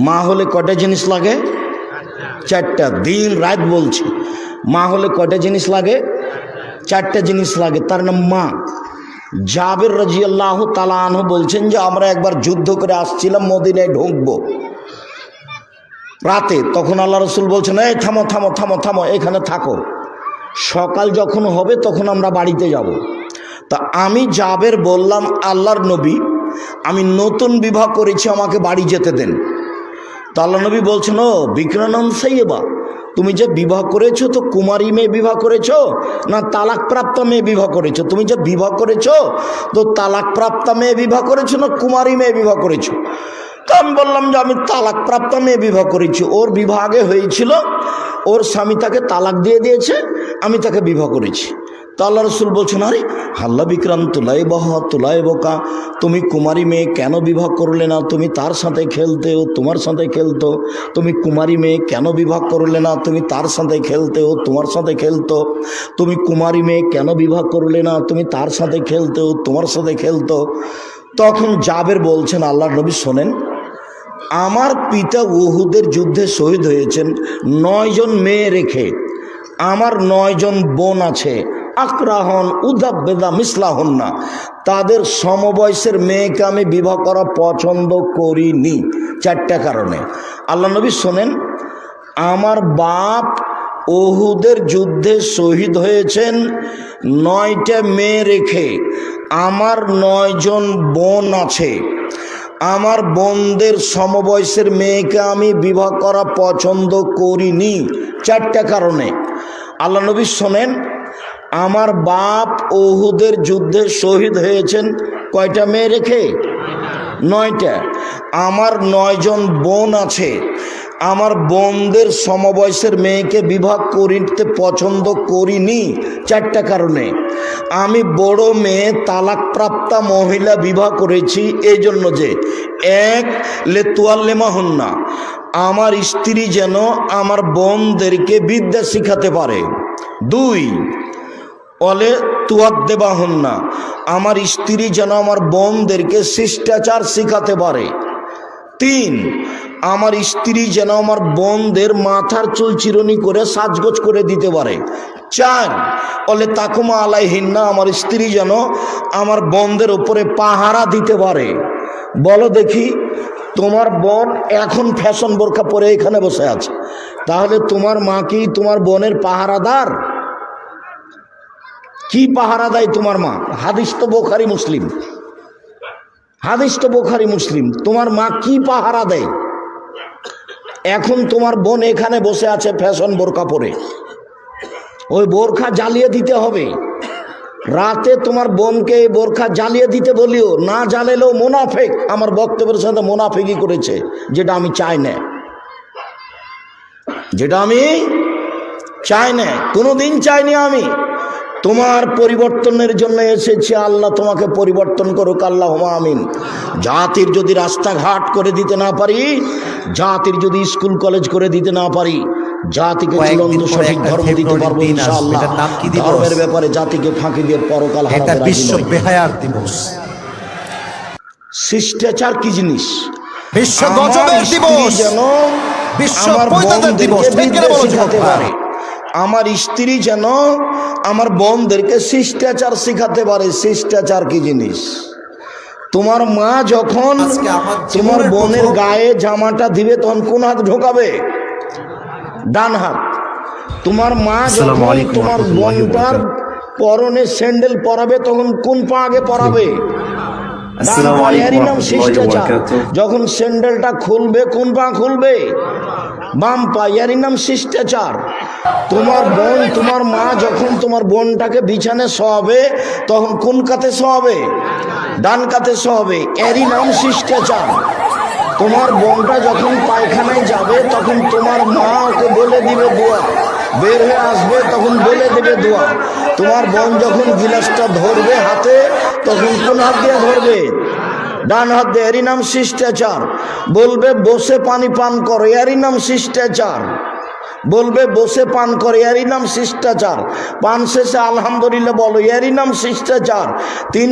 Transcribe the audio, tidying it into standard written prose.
মা হলে কয়টা জিনিস লাগে? চারটা। দিন রাত বলছি, মা হলে কয়টা জিনিস লাগে? চারটা জিনিস লাগে, তার নাম মা। জাবের রাদিয়াল্লাহু তাআলা আনহু বলছেন যে আমরা একবার যুদ্ধ করে আসছিলাম, মদিনায় ঢুকবো রাতে, তখন আল্লাহ রসুল বলছেন এই থামো থামো থামো থামো, এখানে থাকো, সকাল যখন হবে তখন আমরা বাড়িতে যাব। তা আমি জাবের বললাম, আল্লাহর নবী আমি নতুন বিবাহ করেছি, আমাকে বাড়ি যেতে দেন। তা আল্লাহ নবী বলছেন, ও বিক্রানম সাইয়্যিবা, তুমি যে বিবাহ করেছো তো কুমারী মেয়ে বিবাহ করেছো না তালাকপ্রাপ্ত মেয়ে বিবাহ করেছো? তুমি যে বিবাহ করেছো তো তালাকপ্রাপ্ত মেয়ে বিবাহ করেছো না কুমারী মেয়ে বিবাহ করেছো? তো আমি বললাম যে আমি তালাকপ্রাপ্ত মেয়ে বিবাহ করেছি, ওর বিবাহ আগে হয়েছিল, ওর স্বামী তাকে তালাক দিয়ে দিয়েছে, আমি তাকে বিবাহ করেছি। তো আল্লাহ রসুল বলছেন, আরে হাল্লা বিক্রাম তুলাই বহা তুলাই বোকা, তুমি কুমারী মেয়ে কেন বিবাহ করলে না? তুমি তার সাথে খেলতে, ও তোমার সাথে খেলতো। তুমি কুমারী মেয়ে কেন বিবাহ করলে না? তুমি তার সাথে খেলতে, ও তোমার সাথে খেলতো। তুমি কুমারী মেয়ে কেন বিবাহ করলে না? তুমি তার সাথে খেলতে, ও তোমার সাথে খেলতো। তখন জাবের বলছেন, আল্লাহর নবী শোনেন, আমার পিতা উহুদের যুদ্ধে শহীদ হয়েছেন 9 জন মেয়ে রেখে, আমার 9 জন বোন আছে, আকরাহন উদাব্বেদা মিসলাহন না, তাদের সমবয়সের মেয়েকে আমি বিবাহ করা পছন্দ করিনি। 4টা কারণে। আল্লাহ নবী শোনেন, আমার বাপ উহুদের যুদ্ধে শহীদ হয়েছেন 9টা মেয়ে রেখে, আমার 9 জন বোন আছে, আমার বোনদের সমবয়সের মেয়েকে আমি বিবাহ করা পছন্দ করিনি। 4টা কারণে। আল্লাহ নবী শোনেন, আমার বাপ উহুদের যুদ্ধে শহীদ হয়েছেন কয়টা মেয়ে রেখে? 9টা। আমার 9 জন বোন আছে, আমার বোনদের সমবয়সের মেয়েকে বিবাহ করিতে পছন্দ করিনি। 4টা কারণে। আমি বড় মেয়ে তালাকপ্রাপ্তা মহিলা বিবাহ করেছি এই জন্য যে, 1 লেতুয়াল্লেমাহুন্না, আমার স্ত্রী যেন আমার বোনদেরকে বিদ্যা শিখাতে পারে। 2 অলে তুয়াদ্দেবাহুন্না, আমার স্ত্রী যেন আমার বোনদেরকে শিষ্টাচার শিখাতে পারে। 3 আমার স্ত্রী যেন আমার বোনদের মাথার চুল চিরুনি করে সাজগোজ করে দিতে পারে। 4 অলে তাকুমা আলাইহিন্না, আমার স্ত্রী যেন আমার বোনদের উপরে পাহারা দিতে পারে। বলো দেখি, তোমার বোন এখন ফ্যাশন বোরকা পরে এখানে বসে আছে, তাহলে তোমার মা কি তোমার বোনের পাহারাদার? কি পাহারা দেয় তোমার মা? হাদিস তো বুখারী মুসলিম, হাদিস তো বুখারী মুসলিম। তোমার মা কি পাহারা দেয়? এখন তোমার বোন এখানে বসে আছে ফ্যাশন বোরকা পরে, ওই বোরখা জ্বালিয়ে দিতে হবে। রাতে তোমার বোনকে এই বোরখা জ্বালিয়ে দিতে বলিও, না জ্বালেলেও মুনাফিক, আমার বক্তব্যের সাথে মুনাফিকই করেছে, যেটা আমি চাই না, যেটা আমি চাই না, কোনোদিন চাইনি আমি। তোমার পরিবর্তনের জন্য এসেছি, আল্লাহ তোমাকে পরিবর্তন করুক, আল্লাহুম্মা আমিন। জাতির যদি রাস্তাঘাট করে দিতে না পারি, জাতির যদি স্কুল কলেজ করে দিতে না পারি, জাতিকে চূড়ান্ত সঠিক ধর্ম দিতে পারবো ইনশাআল্লাহ। ধর্মের ব্যাপারে জাতিকে ফাঁকি দিয়ে পরকাল হারাতে রাজি নই। বিশ্ব বেহায়ার দিবস। শিষ্টাচার কি জিনিস? বিশ্ব গজবের দিবস, যেন বিশ্ব আমার পৈতাদের দিবস। বিদ্যা শিখাতে পারে, আমার স্ত্রী যেন আমার বোনদেরকে শিষ্টাচার শিখাতে পারে। শিষ্টাচার কি জিনিস? তোমার মা যখন তোমার বোনের গায়ে জামাটা দিবে তখন কোন হাত ঢোকাবে? ডান হাত। তোমার মা যখন তোমার বোনটার পরনে স্যান্ডেল পরাবে তখন কোন পা আগে পরাবে? যখন স্যান্ডেলটা খুলবে কোন পা খুলবে? বাম পা। এরই নাম শিষ্টাচার। তোমার বোন, তোমার মা যখন তোমার বোনটাকে বিছানে শোয়াবে তখন কোন কাতে শোয়াবে? ডান কাতে শোয়াবে। এরই নাম শিষ্টাচার। তোমার বোনটা যখন পায়খানায় যাবে তখন তোমার মা ওকে বলে দিবে দোয়া, বের হয়ে আসবে তখন বলে দেবে দোয়া। তোমার বোন যখন গিলাসটা ধরবে হাতে তখন কোন হাত দিয়ে ধরবে? ডান হাত দিয়ে। এরই নাম শিষ্টাচার। বলবে বসে পানি পান করো, এরই নাম শিষ্টাচার। বলবে বসে পান করে, এরই নাম শিষ্টাচার। পান শেষে আলহামদুলিল্লাহ বলো, এরই নাম শিষ্টাচার। 3